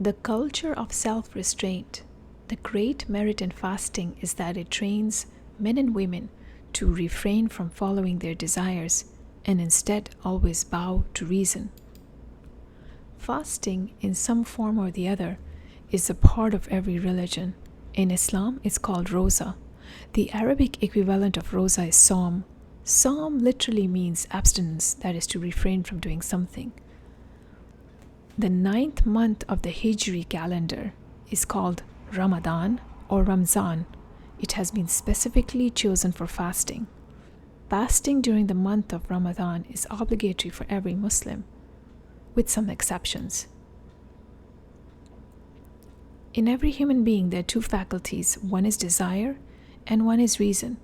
The culture of self-restraint. The great merit in fasting is that it trains men and women to refrain from following their desires and instead always bow to reason. Fasting, in some form or the other, is a part of every religion. In Islam, it's called roza. The Arabic equivalent of roza is Saum. Saum literally means abstinence, that is, to refrain from doing something. The 9th month of the Hijri calendar is called Ramadan or Ramzan. It has been specifically chosen for fasting. Fasting during the month of Ramadan is obligatory for every Muslim, with some exceptions. In every human being, there are two faculties. One is desire and one is reason.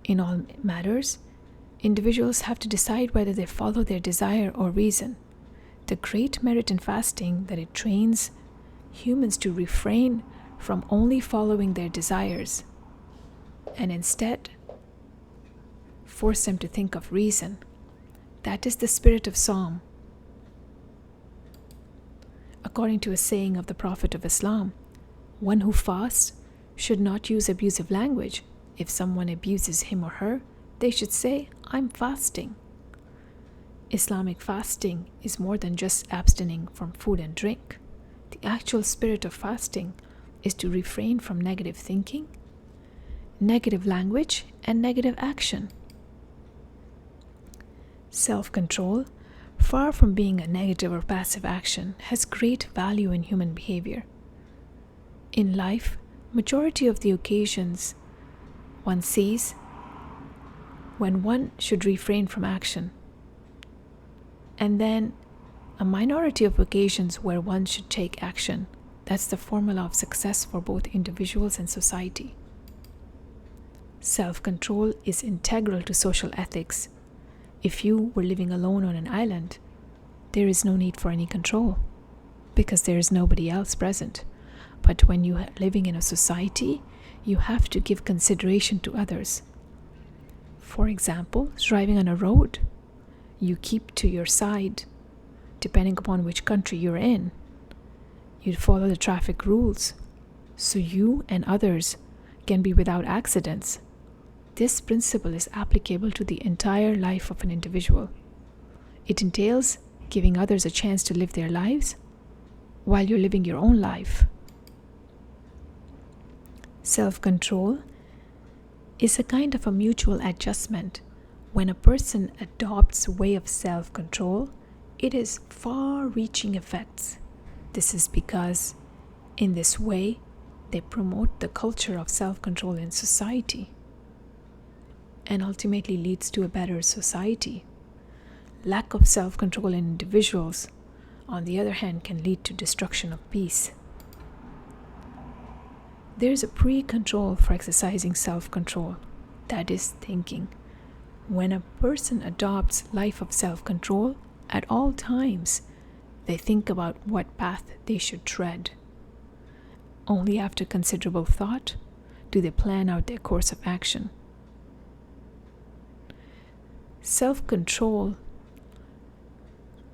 In all matters, individuals have to decide whether they follow their desire or reason. The great merit in fasting that it trains humans to refrain from only following their desires and instead force them to think of reason. That is the spirit of Psalm. According to a saying of the Prophet of Islam, one who fasts should not use abusive language. If someone abuses him or her, they should say, "I'm fasting." Islamic fasting is more than just abstaining from food and drink. The actual spirit of fasting is to refrain from negative thinking, negative language, and negative action. Self-control, far from being a negative or passive action, has great value in human behavior. In life, majority of the occasions one sees when one should refrain from action, and then a minority of occasions where one should take action. That's the formula of success for both individuals and society. Self-control is integral to social ethics. If you were living alone on an island, there is no need for any control because there is nobody else present. But when you are living in a society, you have to give consideration to others. For example, driving on a road, you keep to your side depending upon which country you're in. You follow the traffic rules so you and others can be without accidents. This principle is applicable to the entire life of an individual. It entails giving others a chance to live their lives while you're living your own life. Self-control is a kind of a mutual adjustment. When a person adopts a way of self-control, it has far-reaching effects. This is because in this way, they promote the culture of self-control in society and ultimately leads to a better society. Lack of self-control in individuals, on the other hand, can lead to destruction of peace. There is a pre-control for exercising self-control, that is thinking. When a person adopts life of self-control, at all times, they think about what path they should tread. Only after considerable thought do they plan out their course of action. Self-control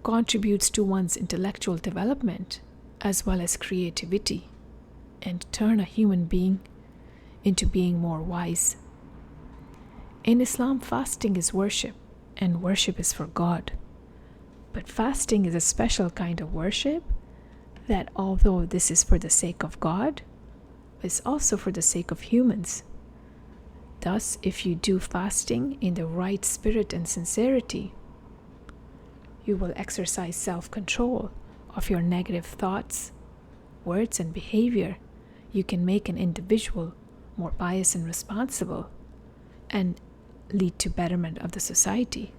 contributes to one's intellectual development as well as creativity and turn a human being into being more wise. In Islam, fasting is worship, and worship is for God. But fasting is a special kind of worship that, although this is for the sake of God, is also for the sake of humans. Thus, if you do fasting in the right spirit and sincerity, you will exercise self-control of your negative thoughts, words, and behavior. You can make an individual more pious and responsible and lead to betterment of the society.